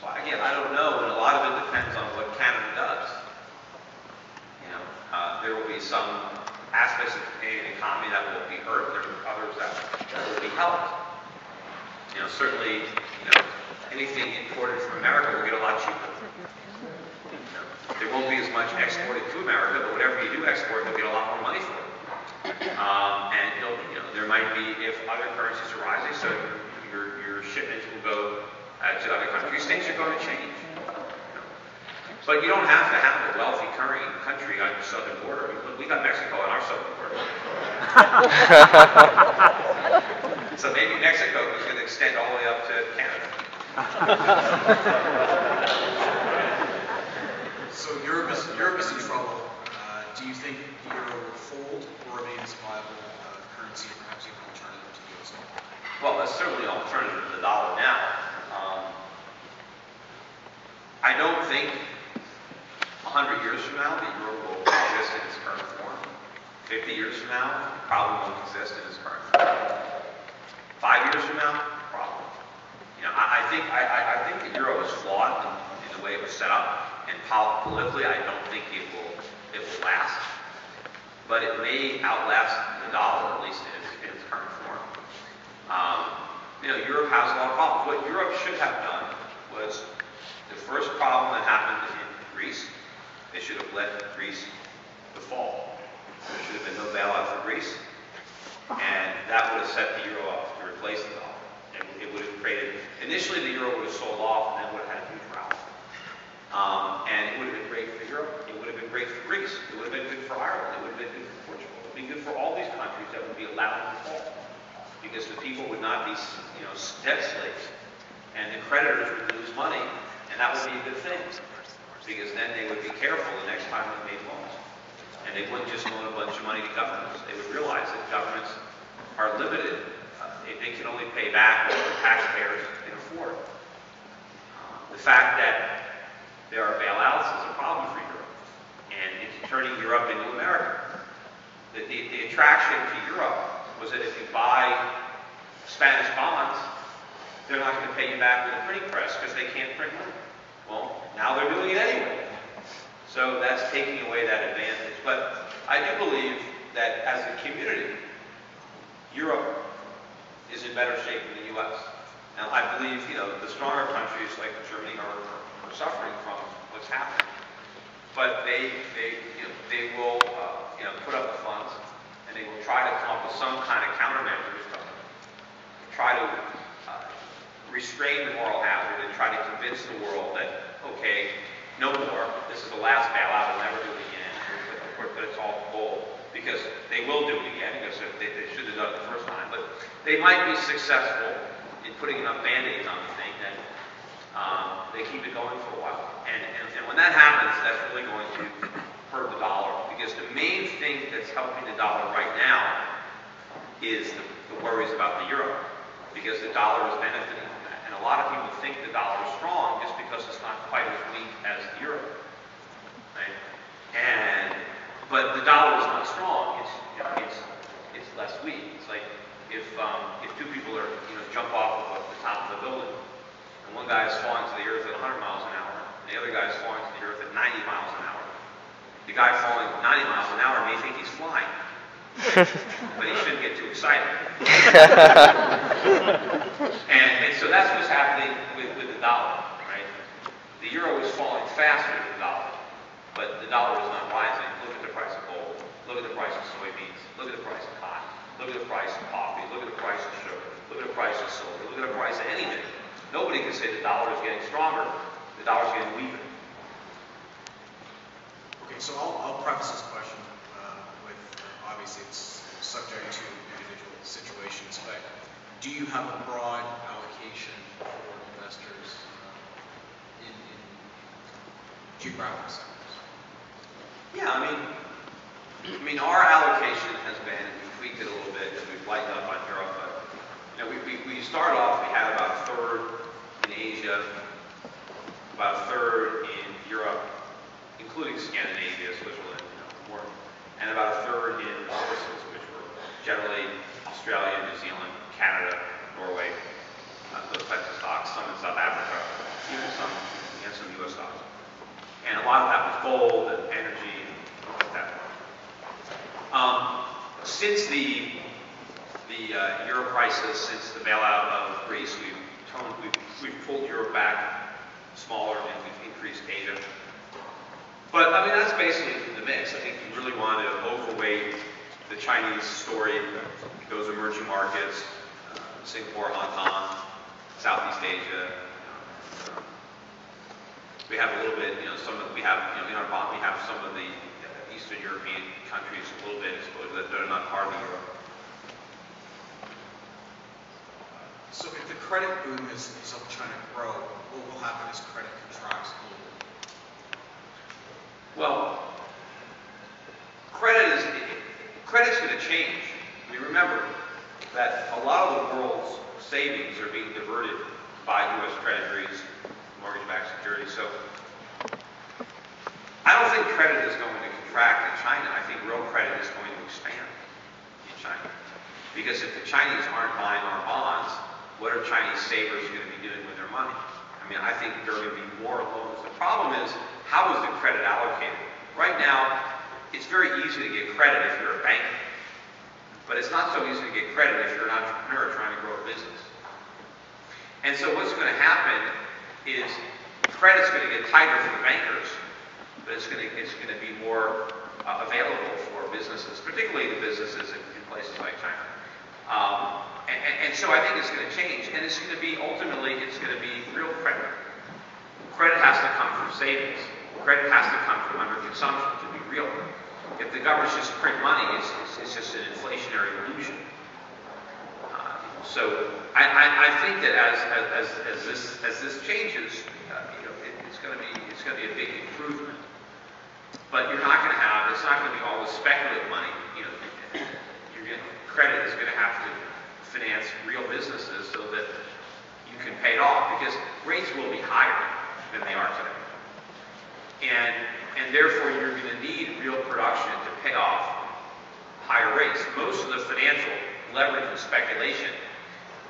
Well, again, I don't know, and a lot of it depends on what Canada does. You know, there will be some aspects of the Canadian economy that will be hurt. There are others that will be helped. You know, certainly, you know, anything imported from America will get a lot cheaper. You know, there won't be as much exported to America, but whatever you do export, you'll get a lot more money for it. And you know, there might be, if other currencies are rising, so your shipments will go to other countries, things are going to change. But you don't have to have a wealthy country on your southern border. We got Mexico on our southern border. So maybe Mexico is going to extend all the way up to Canada. So Europe is in trouble. Do you think the euro will fold or remain as a viable currency, or perhaps even an alternative to the US dollar? Well, that's certainly an alternative to the dollar now. I don't think 100 years from now, the euro will exist in its current form. 50 years from now, probably won't exist in its current form. 5 years from now, probably. You know, I think the euro is flawed in the way it was set up, and politically, I don't think it will last. But it may outlast the dollar, at least in its current form. You know, Europe has a lot of problems. What Europe should have done was the first problem that happened in Greece. They should have let Greece default. There should have been no bailout for Greece. And that would have set the euro up to replace the dollar. And it would have created, initially the euro would have sold off and then would have had a huge rally. And it would have been great for Europe. It would have been great for Greece. It would have been good for Ireland. It would have been good for Portugal. It would have been good for all these countries that would be allowed to default. Because the people would not be, you know, debt slaves. And the creditors would lose money. And that would be a good thing. Because then they would be careful the next time they made loans. And they wouldn't just loan a bunch of money to governments. They would realize that governments are limited. They can only pay back what the taxpayers can afford. The fact that there are bailouts is a problem for Europe. And it's turning Europe into America. The attraction to Europe was that if you buy Spanish bonds, they're not going to pay you back with a printing press because they can't print money. Well, now they're doing it anyway. So that's taking away that advantage. But I do believe that as a community, Europe is in better shape than the U.S. Now, I believe, you know, the stronger countries like Germany are suffering from what's happening. But they will, you know, put up the funds, and they will try to come up with some kind of countermeasures to try to restrain the moral hazard and try to convince the world that, okay, no more, this is the last bailout, we'll never do it again. But it's all gold. Because they will do it again, because they should have done it the first time. But they might be successful in putting enough band-aids on the thing that they keep it going for a while. And when that happens, that's really going to hurt the dollar. Because the main thing that's helping the dollar right now is the worries about the euro. Because the dollar is benefiting from that. And a lot of people think the dollar is strong just because it's not quite as weak as the euro. Right? But the dollar is not strong. It's less weak. It's like if two people are, you know, jump off of the top of the building, and one guy is falling to the earth at 100 miles an hour, and the other guy is falling to the earth at 90 miles an hour. The guy falling 90 miles an hour may think he's flying, but he shouldn't get too excited. and so that's what's happening with the dollar, right? The euro is falling faster than the dollar, but the dollar is not rising. Look at the price of gold. Look at the price of soybeans. Look at the price of cotton. Look at the price of coffee. Look at the price of sugar. Look at the price of silver. Look at the price of anything. Nobody can say the dollar is getting stronger. The dollar is getting weaker. Okay, so I'll preface this question with, obviously it's subject to individual situations, but do you have a broad allocation for investors in geographic sectors? Yeah, I mean, our allocation has been, and we tweaked it a little bit as we've lightened up on Europe, but you know, we started off, we had about a third in Asia, about a third in Europe, including Scandinavia, Switzerland, you know, more, and about a third in overseas, which were generally Australia, New Zealand, Canada, Norway, those types of stocks, some in South Africa, even some a lot of that was gold and energy and stuff like that. Since the euro crisis, since the bailout of Greece, we've pulled Europe back smaller and we've increased Asia. But I mean, that's basically the mix. I think you really want to overweight the Chinese story, those emerging markets, Singapore, Hong Kong, Southeast Asia. We have a little bit, in our bond, we have some of the Eastern European countries a little bit exposed that they're not part of the euro. So if the credit boom is up trying to grow, what will happen as credit contracts globally? Well, credit's going to change. I mean, remember that a lot of the world's savings are being diverted by U.S. treasuries, mortgage-backed securities. So I don't think credit is going to contract in China. I think real credit is going to expand in China. Because if the Chinese aren't buying our bonds, what are Chinese savers going to be doing with their money? I mean, I think there are going to be more loans. The problem is, how is the credit allocated? Right now, it's very easy to get credit if you're a banker. But it's not so easy to get credit if you're an entrepreneur trying to grow a business. And so what's going to happen is credit's going to get tighter for the bankers, but it's going to be more available for businesses, particularly the businesses in places like China. And so I think it's going to change, and it's going to be, ultimately, it's going to be real credit. Credit has to come from savings. Credit has to come from underconsumption to be real. If the governments just print money, it's just an inflationary illusion. So I think that as this changes, it's going to be a big improvement. But you're not going to have, it's not going to be all the speculative money. Credit is going to have to finance real businesses so that you can pay it off, because rates will be higher than they are today. And therefore you're going to need real production to pay off higher rates. Most of the financial leverage and speculation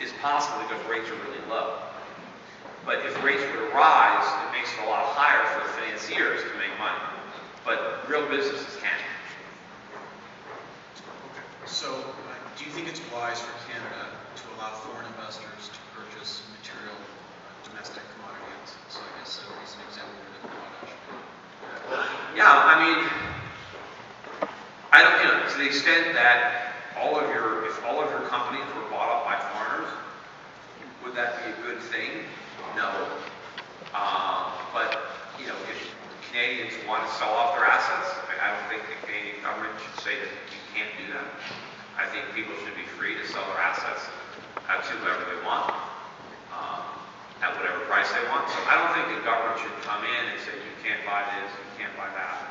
is possible because rates are really low. But if rates were to rise, it makes it a lot higher for the financiers to make money. But real businesses can't. Okay. So do you think it's wise for Canada to allow foreign investors to purchase material domestic commodity assets? So I guess a recent example would be potash. Yeah, I mean, I don't, to the extent that if all of your companies were bought up by foreigners, would that be a good thing? No. But, if Canadians want to sell off their assets, I don't think the Canadian government should say that you can't do that. I think people should be free to sell their assets to whoever they want, at whatever price they want. So I don't think the government should come in and say, you can't buy this, you can't buy that.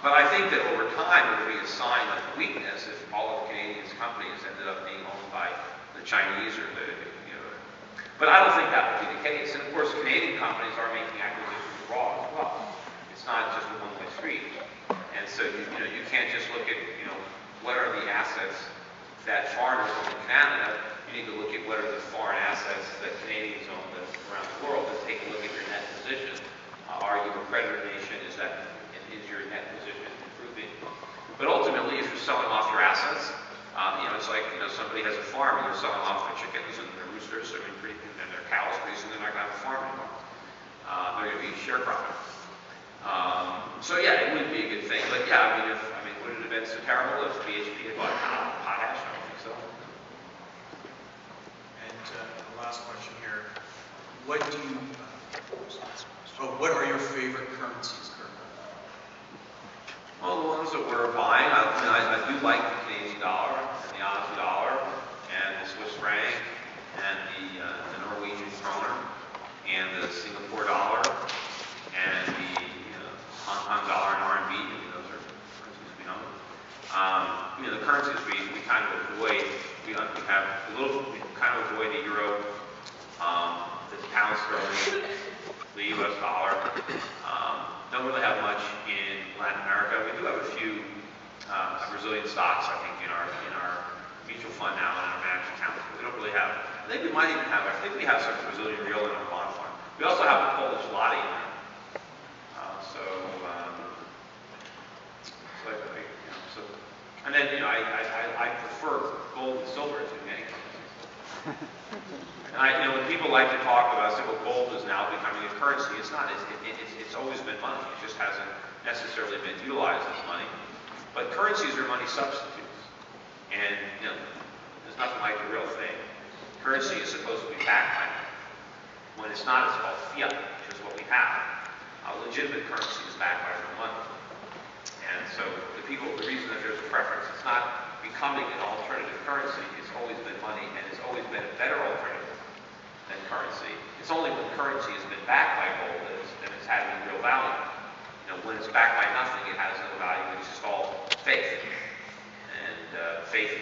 But I think that over time it would be a sign of weakness if all of Canadians' companies ended up being owned by the Chinese or but I don't think that would be the case. And of course, Canadian companies are making acquisitions abroad as well. It's not just a one-way street. And so you can't just look at what are the assets that foreigners own in Canada. You need to look at what are the foreign assets that Canadians own around the world, and take a look at your net position. Are you a creditor nation? Is your net position improving? But ultimately, if you're selling off your assets, it's like somebody has a farm and they're selling off their chickens and their roosters and their cows. Pretty soon they're not going to have a farm anymore. They're going to be sharecropping. So yeah, it would be a good thing. But yeah, would it have been so terrible if BHP had bought potash? I don't think so. And the last question here: what are your favorite currencies currently? Well, the ones that we're buying, I do like the Canadian dollar and the Aussie dollar and the Swiss franc and the Norwegian kroner and the Singapore dollar and the Hong Kong dollar and RMB. Those are currencies we know. The currencies we kind of avoid. We kind of avoid the euro, the pound sterling, the U.S. dollar. Don't really have much in Latin America. We do have a few Brazilian stocks, I think, in our mutual fund now and in our managed account. We don't really have. I think we might even have. I think we have some Brazilian real in our bond fund. We also have the Polish zloty in there. So And then, I prefer gold and silver to many currencies. And when people like to talk about, say, well, gold is now becoming a currency, it's not. It's always been money. It just hasn't necessarily been utilized as money. But currencies are money substitutes. And, there's nothing like the real thing. Currency is supposed to be backed by money. When it's not, it's called fiat, which is what we have. A legitimate currency is backed by real money. And so the reason that there's a preference, it's not becoming an alternative currency. It's always been money, and it's always been a better alternative than currency. It's only when currency has been backed by gold that it's had any real value. When it's backed by nothing, it has no value. It's just all faith. And faith,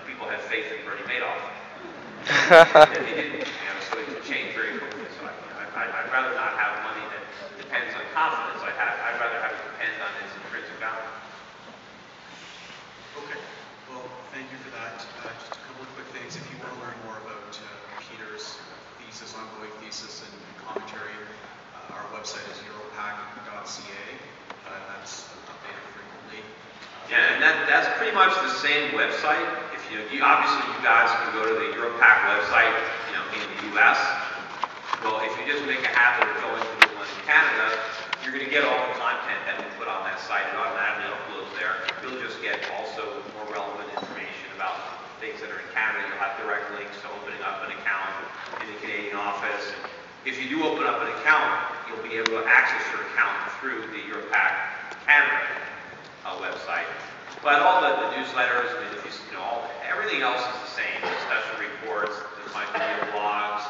people have faith in Bernie Madoff. If he didn't, so it can change very quickly. So I'd rather not have money that depends on confidence. I'd rather have it depend on its intrinsic value. Okay. Well, thank you for that. Just a couple of quick things. If you want to learn more about Peter's thesis, ongoing thesis, and commentary, our website is EuroPac.ca. That's updated frequently. Yeah, and that's pretty much the same website. If obviously you guys can go to the EuroPac website, in the U.S. Well, if you just make a habit of going to the one in Canada, you're going to get all the content that we put on that site. It automatically uploads there. You'll just get also more relevant information about things that are in Canada. You'll have direct links to opening up an account in the Canadian office. And if you do open up an account, you'll be able to access your account through the EuroPac Canada website. But all the newsletters, everything else is the same. The special reports, my video blogs,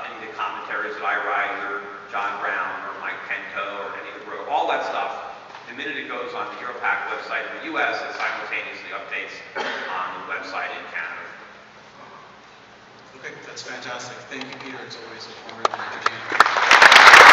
any of the commentaries that I write, or John Brown, or Mike Pinto, or any of the all that stuff. The minute it goes on the EuroPac website in the U.S., it simultaneously updates on the website in Canada. Okay, that's fantastic. Thank you, Peter. It's always informative and entertaining.